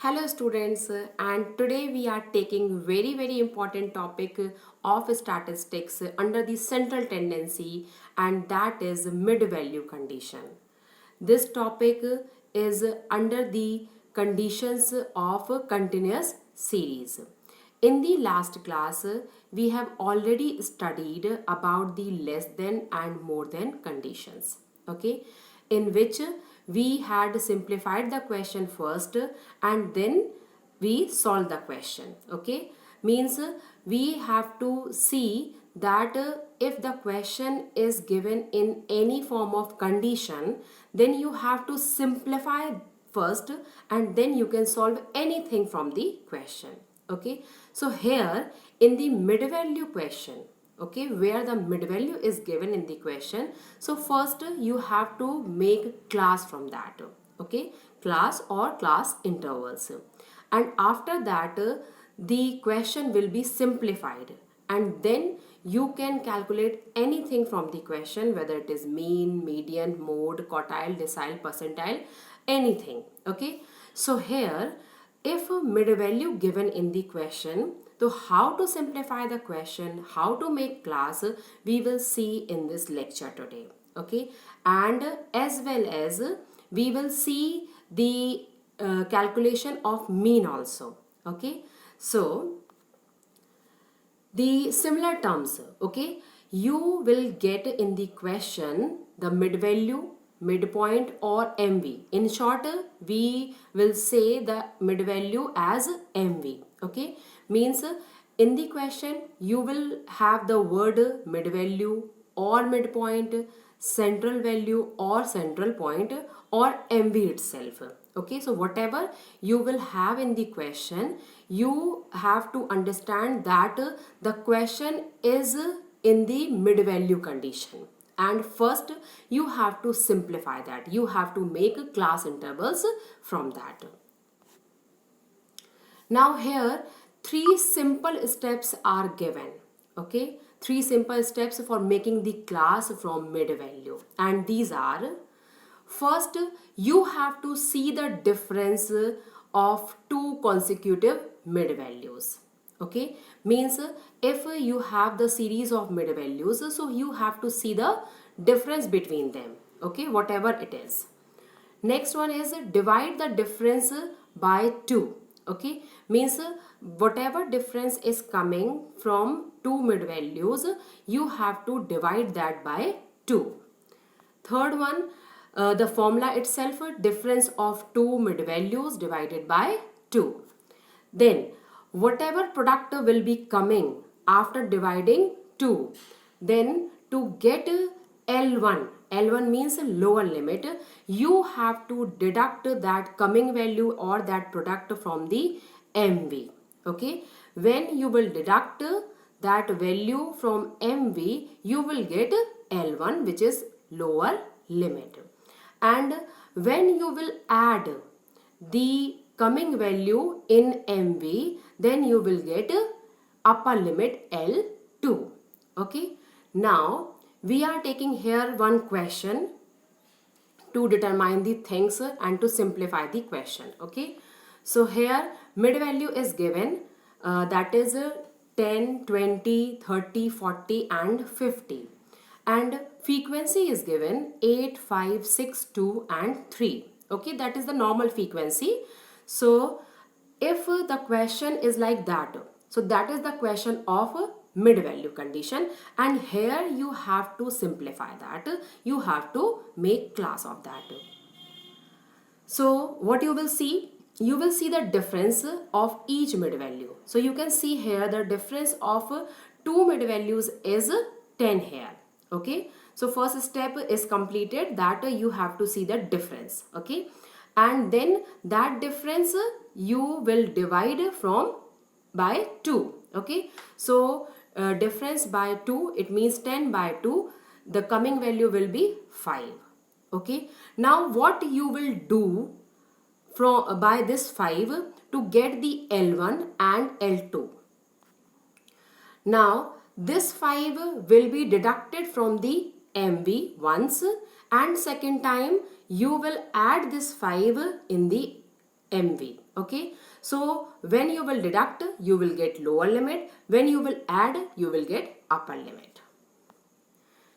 Hello students, and today we are taking very important topic of statistics under the central tendency, and that is mid-value condition. This topic is under the conditions of continuous series. In the last class, we have already studied about the less than and more than conditions. Okay, in which we had simplified the question first and then we solve the question. Okay, means we have to see that if the question is given in any form of condition, then you have to simplify first and then you can solve anything from the question. Okay, so here in the mid value question, okay, where the mid value is given in the question, so first you have to make class from that. Okay, class or class intervals, and after that the question will be simplified, and then you can calculate anything from the question, whether it is mean, median, mode, quartile, decile, percentile, anything. Okay, so here if a mid value given in the question, so how to simplify the question, how to make class, we will see in this lecture today. Okay, and as well as we will see the calculation of mean also. Okay, so the similar terms, okay, you will get in the question the mid value, midpoint or MV. In short, we will say the mid value as MV. Okay, means in the question you will have the word mid value or midpoint, central value or central point, or MV itself. Okay, so whatever you will have in the question, you have to understand that the question is in the mid value condition, and first you have to simplify that, you have to make class intervals from that. Now here three simple steps are given. Okay, three simple steps for making the class from mid value, and these are: first, you have to see the difference of two consecutive mid values. Okay, means if you have the series of mid values, so you have to see the difference between them. Okay, whatever it is. Next one is divide the difference by 2. Okay, means whatever difference is coming from two mid values, you have to divide that by 2. Third one, the formula itself, difference of two mid values divided by 2. Then whatever product will be coming after dividing 2, then to get L1 means lower limit, you have to deduct that coming value or that product from the MV. Okay, when you will deduct that value from MV, you will get L1, which is lower limit. And when you will add the coming value in MV, then you will get upper limit L2. Okay, now we are taking here one question to determine the things and to simplify the question. Okay, so here mid value is given, that is 10, 20, 30, 40 and 50, and frequency is given 8, 5, 6, 2 and 3. Okay, that is the normal frequency. So if the question is like that, so that is the question of mid value condition, and here you have to simplify that, you have to make class of that. So what you will see, you will see the difference of each mid value. So you can see here the difference of two mid values is 10 here. Okay, so first step is completed, that you have to see the difference. Okay, and then that difference you will divide from by 2. Okay, so difference by 2, it means 10 by 2, the coming value will be 5. Okay, now what you will do from by this 5 to get the L1 and L2? Now this 5 will be deducted from the MV once, and second time you will add this 5 in the MV. Okay, so when you will deduct, you will get lower limit. When you will add, you will get upper limit.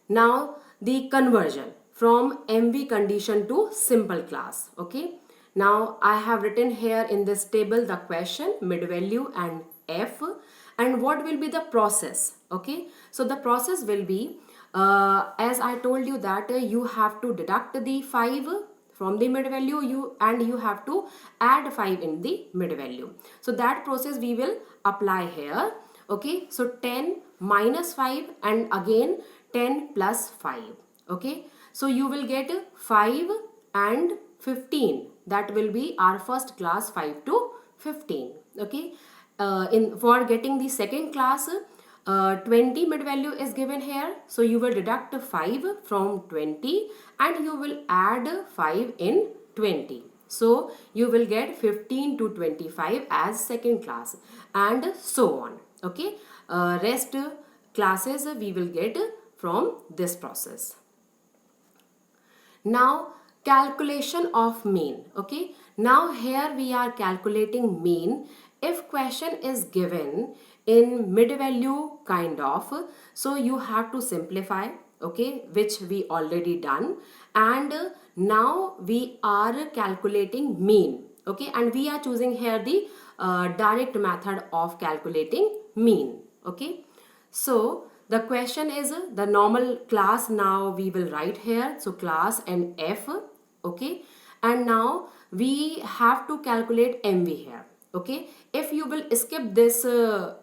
Now the conversion from MV condition to simple class. Okay, now I have written here in this table the question, mid value and F, and what will be the process. Okay, so the process will be as I told you that you have to deduct the 5 from the mid value, you have to add 5 in the mid value. So that process we will apply here. Okay, so 10 minus 5 and again 10 plus 5. Okay, so you will get 5 and 15. That will be our first class, 5 to 15. Okay, in for getting the second class, 20 mid value is given here, so you will deduct 5 from 20 and you will add 5 in 20. So you will get 15 to 25 as second class, and so on. Okay, rest classes we will get from this process. Now calculation of mean. Okay, now here we are calculating mean if question is given in mid value kind of, so you have to simplify. Okay, which we already done, and now we are calculating mean. Okay, and we are choosing here the direct method of calculating mean. Okay, so the question is the normal class. Now we will write here, so class and F. Okay, and now we have to calculate MV here. Okay, if you will skip this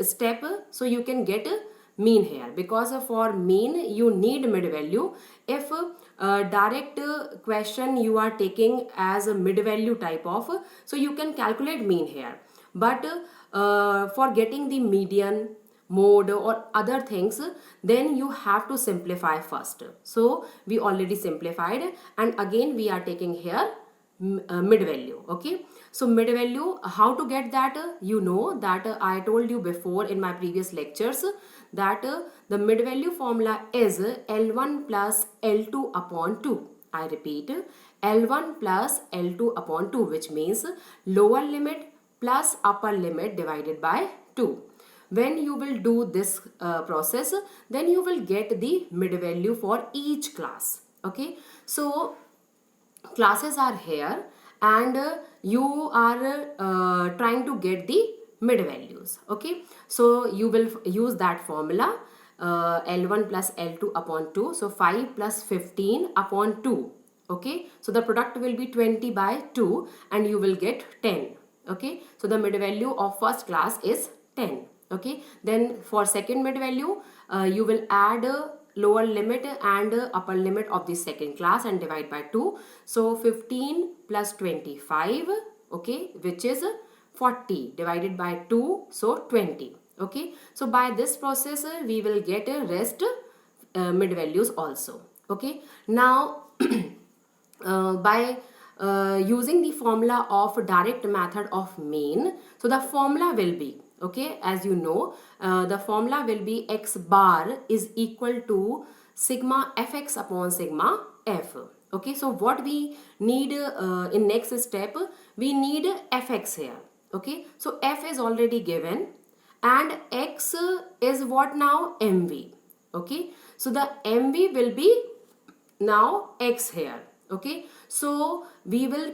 step, so you can get a mean here, because for mean you need mid value. If direct question you are taking as a mid value type of, so you can calculate mean here, but for getting the median, mode or other things, then you have to simplify first. So we already simplified, and again we are taking here mid value. Okay, so mid value, how to get that? You know that I told you before in my previous lectures that the mid value formula is L1 plus L2 upon 2. I repeat, L1 plus L2 upon 2, which means lower limit plus upper limit divided by 2. When you will do this process, then you will get the mid value for each class. Okay, so classes are here, and you are trying to get the mid values. Okay, so you will use that formula, L1 plus L2 upon 2, so 5 plus 15 upon 2. Okay, so the product will be 20 by 2 and you will get 10. Okay, so the mid value of first class is 10. Okay, then for second mid value, you will add lower limit and upper limit of the second class and divide by 2. So 15 plus 25, okay, which is 40 divided by 2, so 20. Okay, so by this process we will get a rest mid values also. Okay, now by using the formula of direct method of mean, so the formula will be, okay, as you know, the formula will be x bar is equal to sigma fx upon sigma f. Okay, so what we need in next step, we need fx here. Okay, so f is already given and x is what now? MV. Okay, so the MV will be now x here. Okay, so we will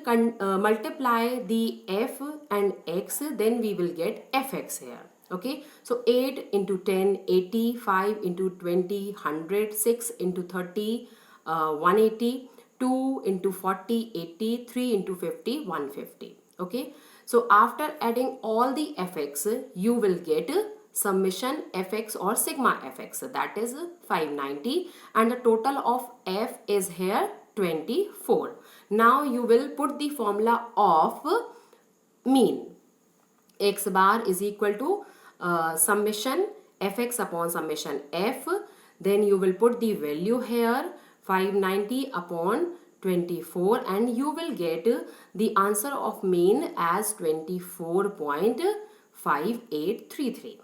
multiply the f and x, then we will get fx here. Okay, so 8 into 10, 80, 5 into 20, 100, 6 into 30, 180, 2 into 40, 80, 3 into 50, 150. Okay, so after adding all the fx, you will get summation fx or sigma fx, that is 590, and the total of f is here 24. Now you will put the formula of mean. X bar is equal to summation fx upon summation f. Then you will put the value here 590 upon 24 and you will get the answer of mean as 24.5833.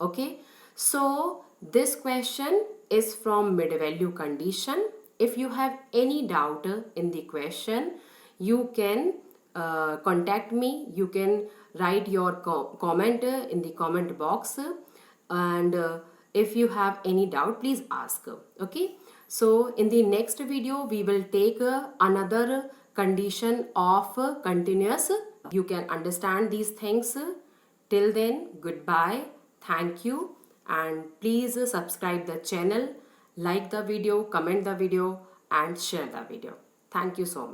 Okay, so this question is from mid value condition. If you have any doubt in the question, you can contact me. You can write your comment in the comment box, and if you have any doubt, please ask. Okay, so in the next video we will take another condition of continuous. You can understand these things. Till then, goodbye, thank you, and please subscribe the channel, like the video, comment the video, and share the video. Thank you so much.